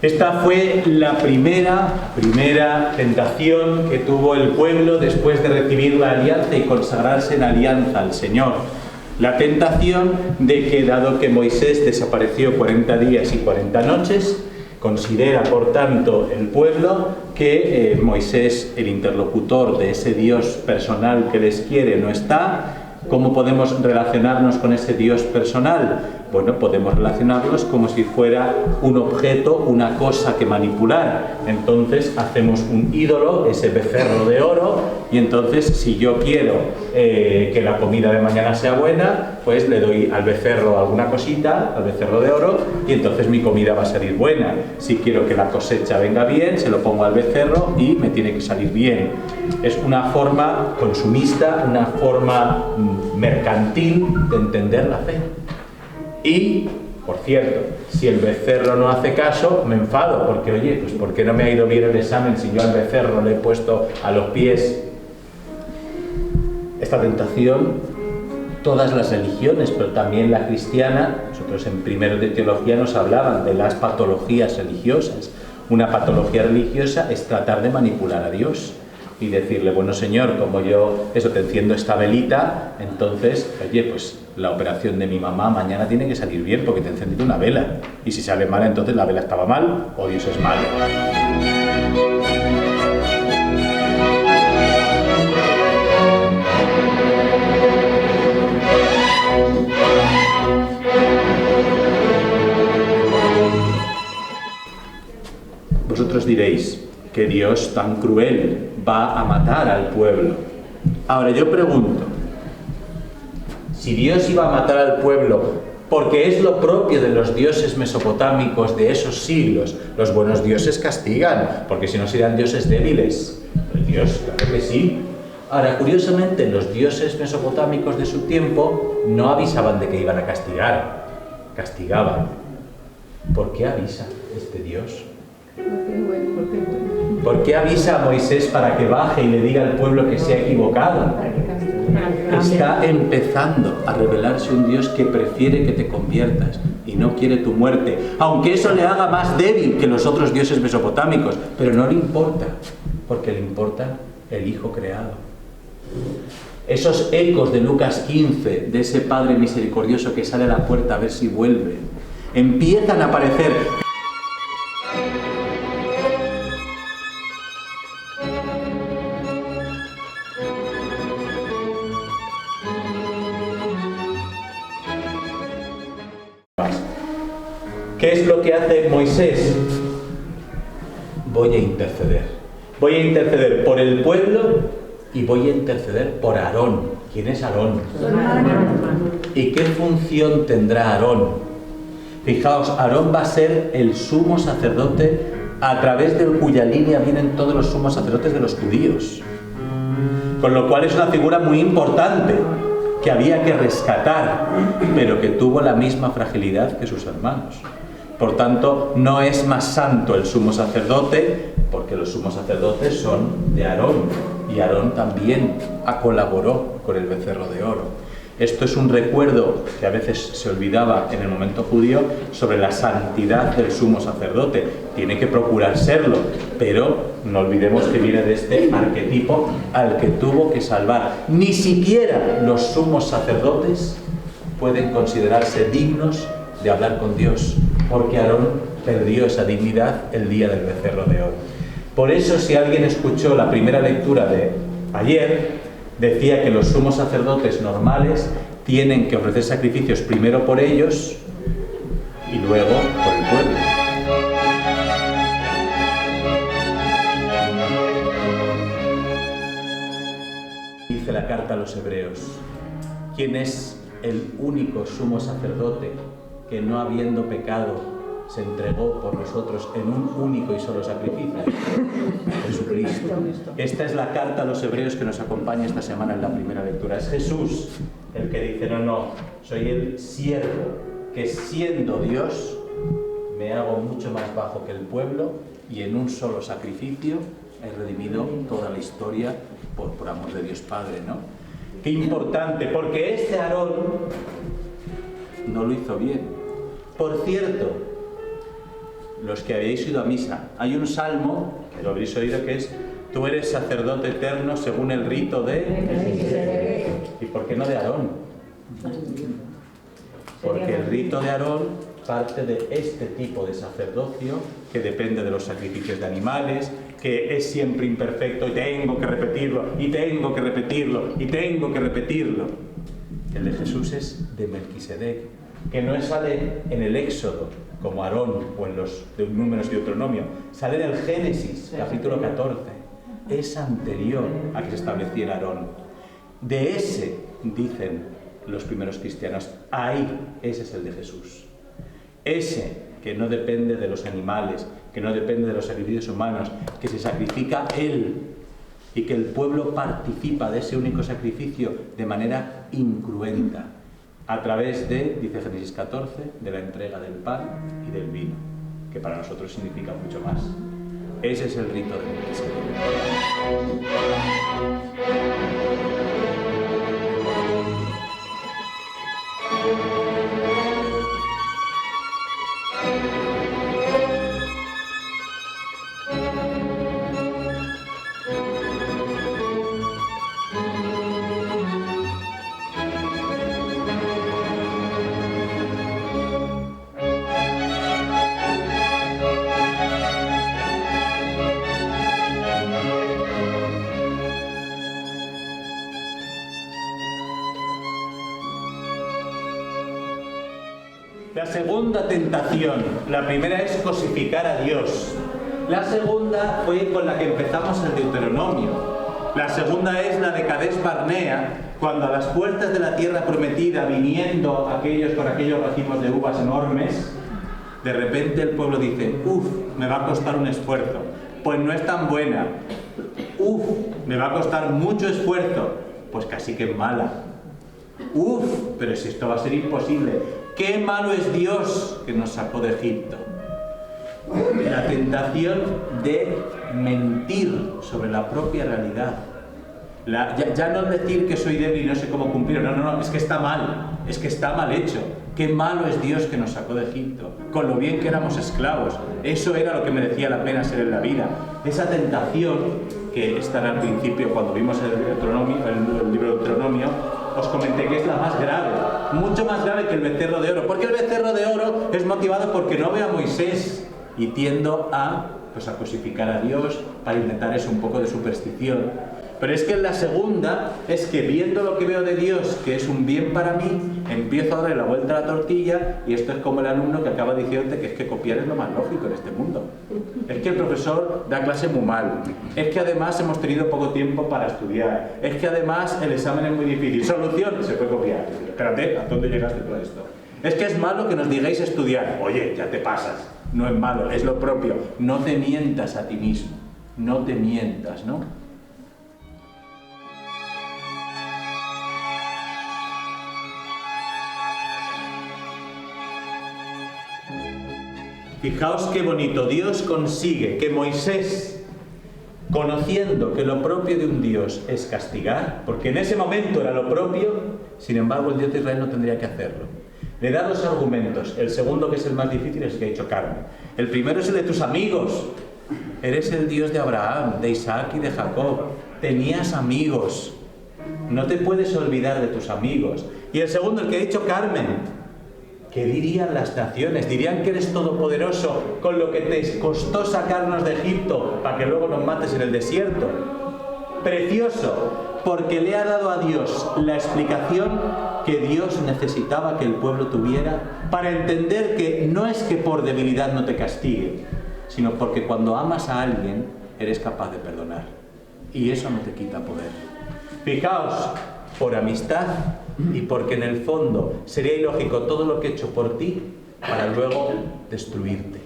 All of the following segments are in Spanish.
Esta fue la primera tentación que tuvo el pueblo después de recibir la alianza y consagrarse en alianza al Señor. La tentación de que, dado que Moisés desapareció 40 días y 40 noches, considera, por tanto, el pueblo que Moisés, el interlocutor de ese Dios personal que les quiere, no está. ¿Cómo podemos relacionarnos con ese Dios personal? Bueno, podemos relacionarnos como si fuera un objeto, una cosa que manipular. Entonces hacemos un ídolo, ese becerro de oro, y entonces si yo quiero que la comida de mañana sea buena, pues le doy al becerro alguna cosita, al becerro de oro, y entonces mi comida va a salir buena. Si quiero que la cosecha venga bien, se lo pongo al becerro y me tiene que salir bien. Es una forma consumista, una forma mercantil de entender la fe. Y, por cierto, si el becerro no hace caso, me enfado, porque oye, pues ¿por qué no me ha ido bien el examen si yo al becerro le he puesto a los pies? Esta tentación, todas las religiones, pero también la cristiana, nosotros en primero de teología nos hablaban de las patologías religiosas. Una patología religiosa es tratar de manipular a Dios y decirle, bueno Señor, como yo te enciendo esta velita, entonces, oye, pues la operación de mi mamá mañana tiene que salir bien porque te he encendido una vela. Y si sale mal, entonces la vela estaba mal o Dios es malo. Vosotros diréis que Dios tan cruel va a matar al pueblo. Ahora yo pregunto, si Dios iba a matar al pueblo porque es lo propio de los dioses mesopotámicos de esos siglos, los buenos dioses castigan, porque si no serían dioses débiles. El Dios, claro que sí. Ahora, curiosamente, los dioses mesopotámicos de su tiempo no avisaban de que iban a castigar, castigaban. ¿Por qué avisa este Dios? ¿Por qué avisa a Moisés para que baje y le diga al pueblo que se ha equivocado? Está empezando a revelarse un Dios que prefiere que te conviertas y no quiere tu muerte, aunque eso le haga más débil que los otros dioses mesopotámicos, pero no le importa, porque le importa el Hijo creado. Esos ecos de Lucas 15, de ese Padre misericordioso que sale a la puerta a ver si vuelve, empiezan a aparecer. ¿Qué es lo que hace Moisés? Voy a interceder. Voy a interceder por el pueblo y voy a interceder por Aarón. ¿Quién es Aarón? ¿Y qué función tendrá Aarón? Fijaos, Aarón va a ser el sumo sacerdote a través de cuya línea vienen todos los sumos sacerdotes de los judíos. Con lo cual es una figura muy importante que había que rescatar, pero que tuvo la misma fragilidad que sus hermanos. Por tanto, no es más santo el sumo sacerdote, porque los sumos sacerdotes son de Aarón, y Aarón también colaboró con el becerro de oro. Esto es un recuerdo que a veces se olvidaba en el momento judío sobre la santidad del sumo sacerdote. Tiene que procurar serlo, pero no olvidemos que viene de este arquetipo al que tuvo que salvar. Ni siquiera los sumos sacerdotes pueden considerarse dignos de hablar con Dios, porque Aarón perdió esa dignidad el día del becerro de oro. Por eso, si alguien escuchó la primera lectura de ayer, decía que los sumos sacerdotes normales tienen que ofrecer sacrificios primero por ellos y luego por el pueblo. Dice la carta a los Hebreos, ¿quién es el único sumo sacerdote que no habiendo pecado se entregó por nosotros en un único y solo sacrificio? Jesucristo. Esta es la carta a los Hebreos que nos acompaña esta semana en la primera lectura. Es Jesús el que dice, no, soy el siervo que siendo Dios me hago mucho más bajo que el pueblo y en un solo sacrificio he redimido toda la historia por amor de Dios Padre, ¿no? Qué importante, porque este Aarón no lo hizo bien. Por cierto, los que habéis ido a misa. Hay un salmo, que lo habréis oído, que es: tú eres sacerdote eterno según el rito de... ¿Y por qué no de Aarón? Porque el rito de Aarón parte de este tipo de sacerdocio que depende de los sacrificios de animales, que es siempre imperfecto y tengo que repetirlo, y tengo que repetirlo, y tengo que repetirlo. El de Jesús es de Melquisedec, que no sale en el Éxodo como Aarón o en los Números y Deuteronomio, sale en el Génesis, capítulo 14. Es anterior a que se estableciera Aarón. De ese, dicen los primeros cristianos, ahí, ese es el de Jesús. Ese que no depende de los animales, que no depende de los sacrificios humanos, que se sacrifica Él y que el pueblo participa de ese único sacrificio de manera incruenta, a través de, dice Génesis 14, de la entrega del pan y del vino, que para nosotros significa mucho más. Ese es el rito de Melquisedec. La segunda tentación, la primera es cosificar a Dios. La segunda fue con la que empezamos el Deuteronomio. La segunda es la de Cades Barnea, cuando a las puertas de la tierra prometida, viniendo aquellos con aquellos racimos de uvas enormes, de repente el pueblo dice: uff, me va a costar un esfuerzo. Pues no es tan buena. Uff, me va a costar mucho esfuerzo. Pues casi que mala. Uff, pero si esto va a ser imposible. ¡Qué malo es Dios que nos sacó de Egipto! La tentación de mentir sobre la propia realidad. Ya no decir que soy débil y no sé cómo cumplirlo. No, es que está mal. Es que está mal hecho. ¡Qué malo es Dios que nos sacó de Egipto! Con lo bien que éramos esclavos. Eso era lo que merecía la pena ser en la vida. Esa tentación que está al principio cuando vimos el libro de Deuteronomio, os comenté que es la más grave, mucho más grave que el becerro de oro, porque el becerro de oro es motivado porque no ve a Moisés y tiendo a cosificar a Dios para intentar eso, un poco de superstición. Pero es que en la segunda es que viendo lo que veo de Dios, que es un bien para mí, empiezo a darle la vuelta a la tortilla, y esto es como el alumno que acaba diciéndote que es que copiar es lo más lógico en este mundo. Es que el profesor da clase muy mal, es que además hemos tenido poco tiempo para estudiar, es que además el examen es muy difícil. Solución, se puede copiar. Espérate, ¿a dónde llegaste todo esto? Es que es malo que nos digáis estudiar. Oye, ya te pasas. No es malo, es lo propio. No te mientas a ti mismo. No te mientas, ¿no? Fijaos qué bonito. Dios consigue que Moisés, conociendo que lo propio de un Dios es castigar, porque en ese momento era lo propio, sin embargo el Dios de Israel no tendría que hacerlo. Le da dos argumentos. El segundo, que es el más difícil, es el que ha dicho Carmen. El primero es el de tus amigos. Eres el Dios de Abraham, de Isaac y de Jacob. Tenías amigos. No te puedes olvidar de tus amigos. Y el segundo, el que ha dicho Carmen. ¿Qué dirían las naciones? Dirían que eres todopoderoso con lo que te costó sacarnos de Egipto para que luego nos mates en el desierto. Precioso, porque le ha dado a Dios la explicación que Dios necesitaba que el pueblo tuviera para entender que no es que por debilidad no te castigue, sino porque cuando amas a alguien eres capaz de perdonar. Y eso no te quita poder. Fijaos, por amistad y porque en el fondo sería ilógico todo lo que he hecho por ti para luego destruirte.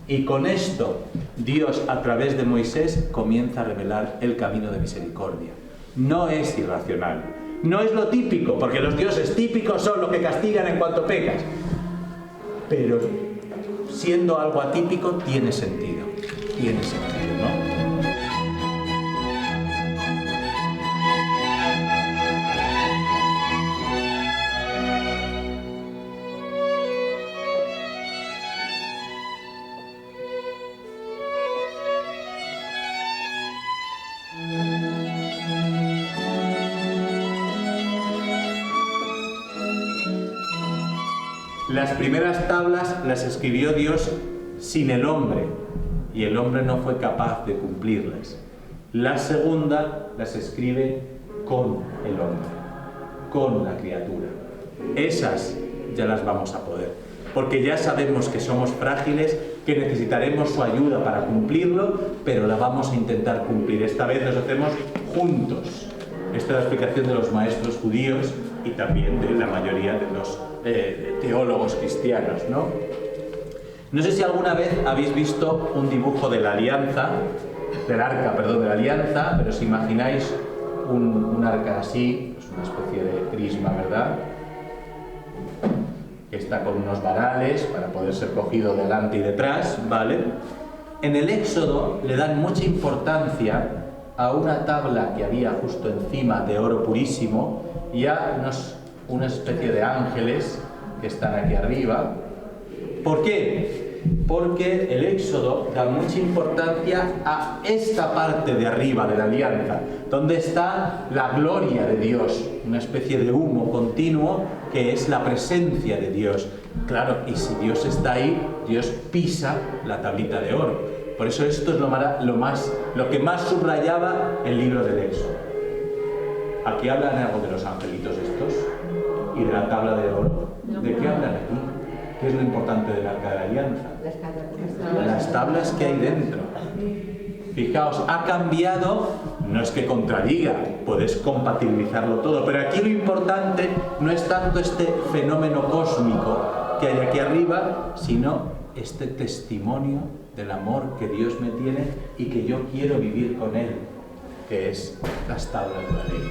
Y con esto Dios, a través de Moisés, comienza a revelar el camino de misericordia. No es irracional, no es lo típico, porque los dioses típicos son los que castigan en cuanto pecas, pero siendo algo atípico tiene sentido, ¿no? Las primeras tablas las escribió Dios sin el hombre, y el hombre no fue capaz de cumplirlas. La segunda las escribe con el hombre, con la criatura. Esas ya las vamos a poder, porque ya sabemos que somos frágiles, que necesitaremos su ayuda para cumplirlo, pero la vamos a intentar cumplir. Esta vez nos hacemos juntos. Esta es la explicación de los maestros judíos y también de la mayoría de los teólogos cristianos, ¿no? No sé si alguna vez habéis visto un dibujo de la alianza, del arca, perdón, de la alianza, pero si imagináis un arca así, es una especie de crisma, ¿verdad? Que está con unos varales para poder ser cogido delante y detrás, ¿vale? En el Éxodo le dan mucha importancia a una tabla que había justo encima de oro purísimo y a una especie de ángeles que están aquí arriba. ¿Por qué? Porque el Éxodo da mucha importancia a esta parte de arriba de la alianza, donde está la gloria de Dios, una especie de humo continuo que es la presencia de Dios. Claro, y si Dios está ahí, Dios pisa la tablita de oro. Por eso esto es lo que más subrayaba el libro del Éxodo. Aquí hablan algo de los angelitos estos y de la tabla de oro. ¿De qué hablan aquí? ¿Qué es lo importante del arca de la alianza? Las tablas que hay dentro. Fijaos, ha cambiado, no es que contradiga, puedes compatibilizarlo todo, pero aquí lo importante no es tanto este fenómeno cósmico que hay aquí arriba, sino este testimonio del amor que Dios me tiene y que yo quiero vivir con Él, que es las tablas de la ley.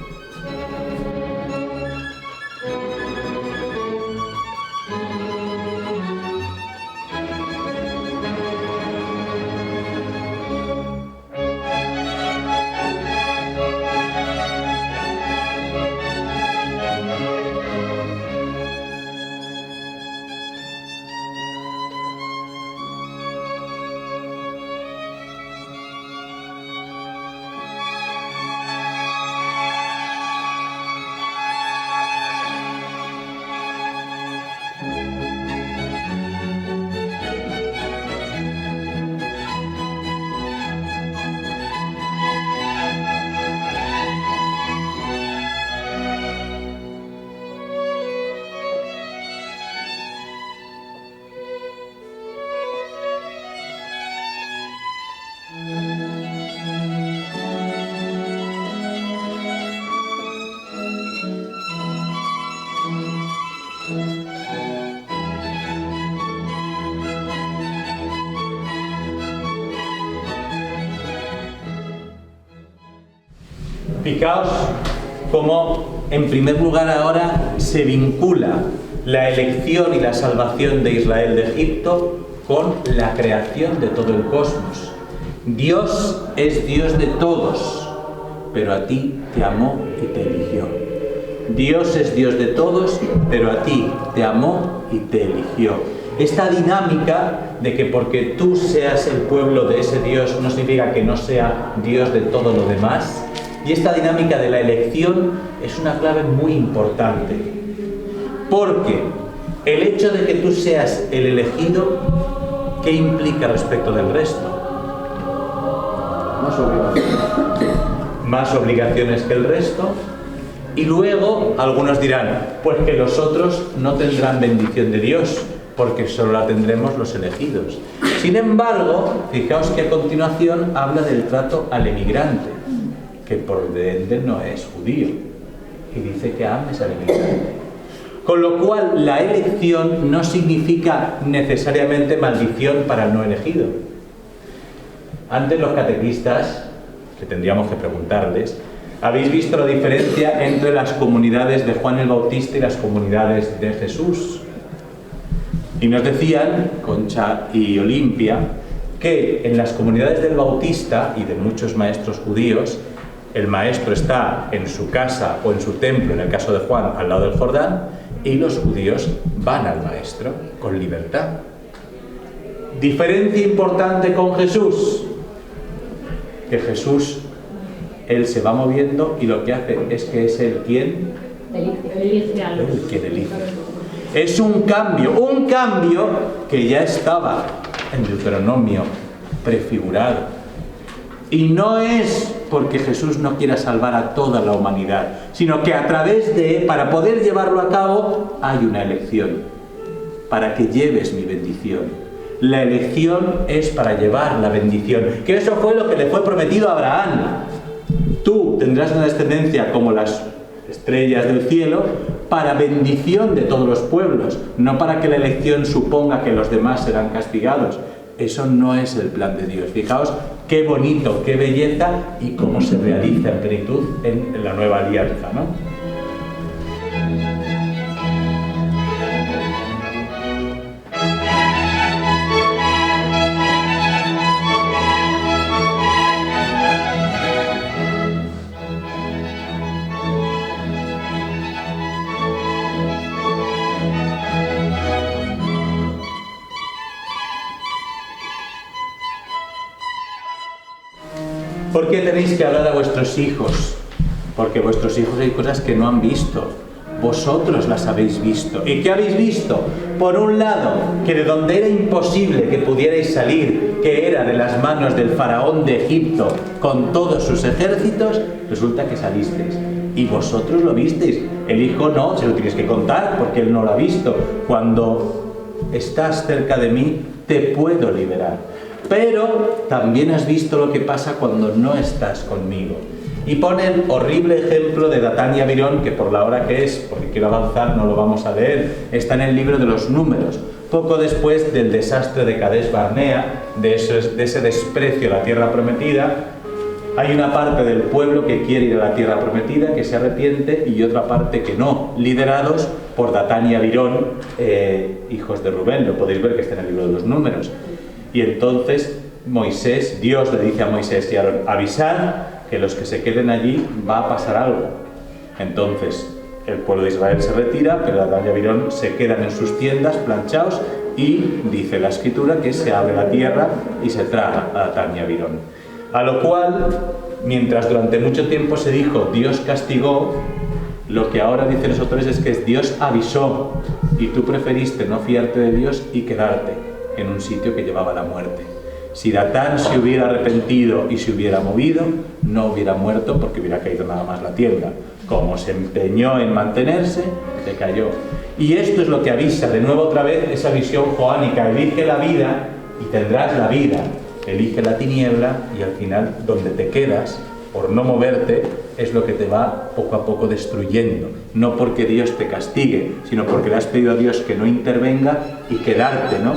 Fijaos cómo, en primer lugar, ahora se vincula la elección y la salvación de Israel de Egipto con la creación de todo el cosmos. Dios es Dios de todos, pero a ti te amó y te eligió. Dios es Dios de todos, pero a ti te amó y te eligió. Esta dinámica de que porque tú seas el pueblo de ese Dios no significa que no sea Dios de todo lo demás. Y esta dinámica de la elección es una clave muy importante. Porque el hecho de que tú seas el elegido, ¿qué implica respecto del resto? Más obligaciones. Más obligaciones que el resto. Y luego algunos dirán, pues que los otros no tendrán bendición de Dios, porque solo la tendremos los elegidos. Sin embargo, fijaos que a continuación habla del trato al emigrante, que por ende no es judío, y dice que ames al emigrante. Con lo cual, la elección no significa necesariamente maldición para el no elegido. Antes los catequistas, que tendríamos que preguntarles, ¿habéis visto la diferencia entre las comunidades de Juan el Bautista y las comunidades de Jesús? Y nos decían, Concha y Olimpia, que en las comunidades del Bautista y de muchos maestros judíos, el maestro está en su casa o en su templo, en el caso de Juan, al lado del Jordán, y los judíos van al maestro con libertad. Diferencia importante con Jesús, que Jesús, él se va moviendo y lo que hace es que es él quien elige a los. él quien elige. Es un cambio que ya estaba en Deuteronomio prefigurado. Y no es porque Jesús no quiera salvar a toda la humanidad, sino que a través de, para poder llevarlo a cabo, hay una elección, para que lleves mi bendición. La elección es para llevar la bendición, que eso fue lo que le fue prometido a Abraham. Tú tendrás una descendencia como las estrellas del cielo, para bendición de todos los pueblos, no para que la elección suponga que los demás serán castigados. Eso no es el plan de Dios. Fijaos qué bonito, qué belleza y cómo se realiza en plenitud en la nueva alianza, ¿no? ¿Por qué tenéis que hablar a vuestros hijos? Porque vuestros hijos hay cosas que no han visto. Vosotros las habéis visto. ¿Y qué habéis visto? Por un lado, que de donde era imposible que pudierais salir, que era de las manos del faraón de Egipto con todos sus ejércitos, resulta que salisteis. Y vosotros lo visteis. El hijo no, se lo tienes que contar porque él no lo ha visto. Cuando estás cerca de mí, te puedo liberar. Pero también has visto lo que pasa cuando no estás conmigo. Y pone el horrible ejemplo de Datán y Abirón, que por la hora que es, porque quiero avanzar, no lo vamos a leer, está en el libro de los Números, poco después del desastre de Cades Barnea, de ese desprecio a la tierra prometida. Hay una parte del pueblo que quiere ir a la tierra prometida, que se arrepiente, y otra parte que no, liderados por Datán y Abirón, hijos de Rubén. Lo podéis ver que está en el libro de los Números. Y entonces Dios le dice a Moisés y a Aarón: avisad que los que se queden allí va a pasar algo. Entonces el pueblo de Israel se retira, pero Datán y Abirón se quedan en sus tiendas planchados, y dice la escritura que se abre la tierra y se traga a Datán y Abirón. A lo cual, mientras durante mucho tiempo se dijo Dios castigó, lo que ahora dicen los autores es que Dios avisó, y tú preferiste no fiarte de Dios y quedarte en un sitio que llevaba a la muerte. Si Datán se hubiera arrepentido y se hubiera movido, no hubiera muerto porque hubiera caído nada más la tienda. Como se empeñó en mantenerse, se cayó. Y esto es lo que avisa de nuevo otra vez esa visión joánica: elige la vida y tendrás la vida, elige la tiniebla y al final donde te quedas por no moverte es lo que te va poco a poco destruyendo. No porque Dios te castigue, sino porque le has pedido a Dios que no intervenga y quedarte, ¿no?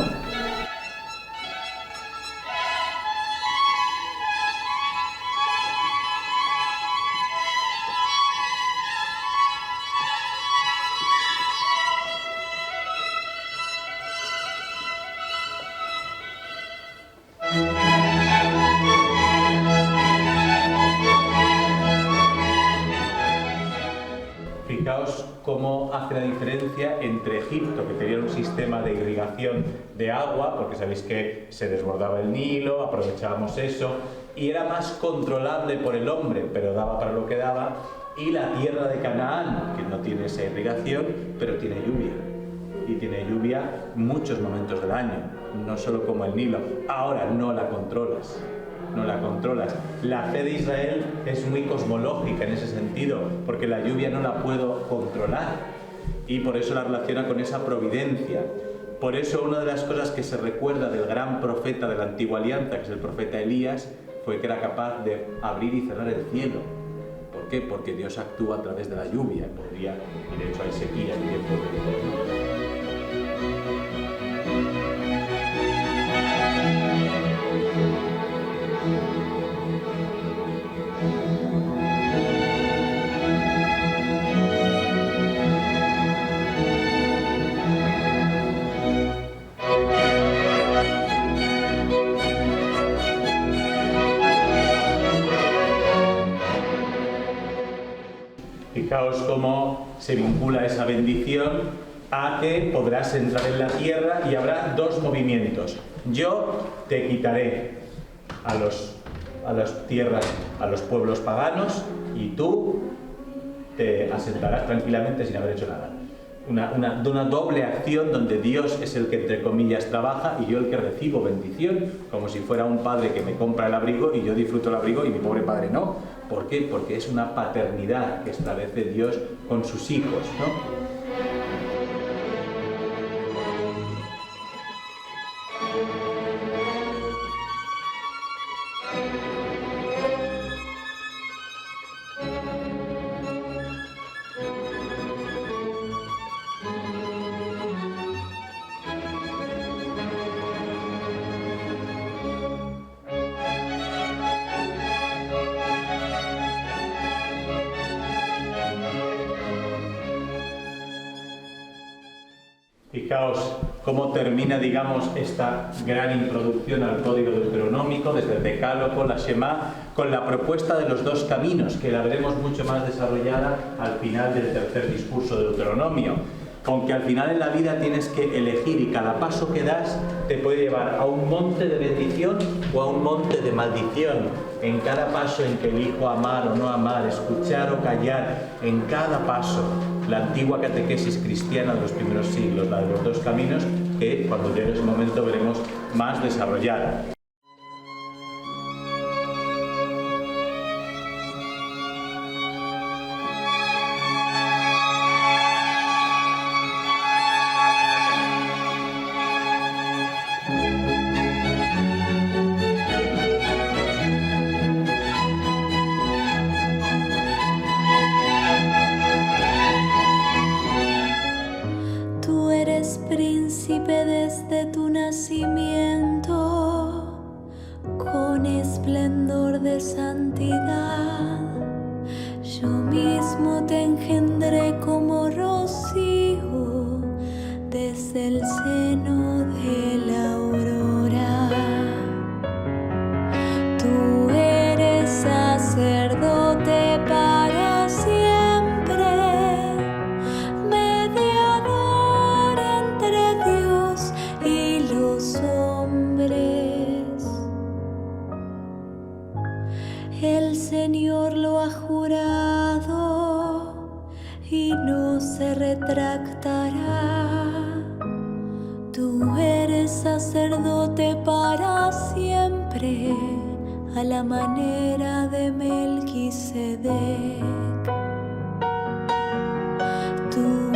Fijaos cómo hace la diferencia entre Egipto, que tenía un sistema de irrigación de agua, porque sabéis que se desbordaba el Nilo, aprovechábamos eso, y era más controlable por el hombre, pero daba para lo que daba, y la tierra de Canaán, que no tiene esa irrigación, pero tiene lluvia. Y tiene lluvia muchos momentos del año, no solo como el Nilo. Ahora no la controlas. No la controlas. La fe de Israel es muy cosmológica en ese sentido, porque la lluvia no la puedo controlar, y por eso la relaciona con esa providencia. Por eso una de las cosas que se recuerda del gran profeta de la antigua alianza, que es el profeta Elías, fue que era capaz de abrir y cerrar el cielo. ¿Por qué? Porque Dios actúa a través de la lluvia. Y de hecho hay sequía y tiempo de... Fijaos cómo se vincula esa bendición a que podrás entrar en la tierra, y habrá dos movimientos. Yo te quitaré a las tierras, a los pueblos paganos, y tú te asentarás tranquilamente sin haber hecho nada. una doble acción donde Dios es el que, entre comillas, trabaja y yo el que recibo bendición, como si fuera un padre que me compra el abrigo y yo disfruto el abrigo y mi pobre padre no. ¿Por qué? Porque es una paternidad que establece Dios con sus hijos, ¿no? Fijaos cómo termina, digamos, esta gran introducción al código deuteronómico, desde el Decálogo, la Shema, con la propuesta de los dos caminos, que la veremos mucho más desarrollada al final del tercer discurso de Deuteronomio. Aunque al final en la vida tienes que elegir y cada paso que das te puede llevar a un monte de bendición o a un monte de maldición. En cada paso en que elijo amar o no amar, escuchar o callar, en cada paso, la antigua catequesis cristiana de los primeros siglos, la de los dos caminos, que cuando llegue ese momento veremos más desarrollada. Príncipe desde tu nacimiento, con esplendor de santidad. Yo mismo te engendré como rocío desde el seno de la aurora. Tú eres sacerdote para siempre, el Señor lo ha jurado y no se retractará. Tú eres sacerdote para siempre, a la manera de Melquisedec. Tú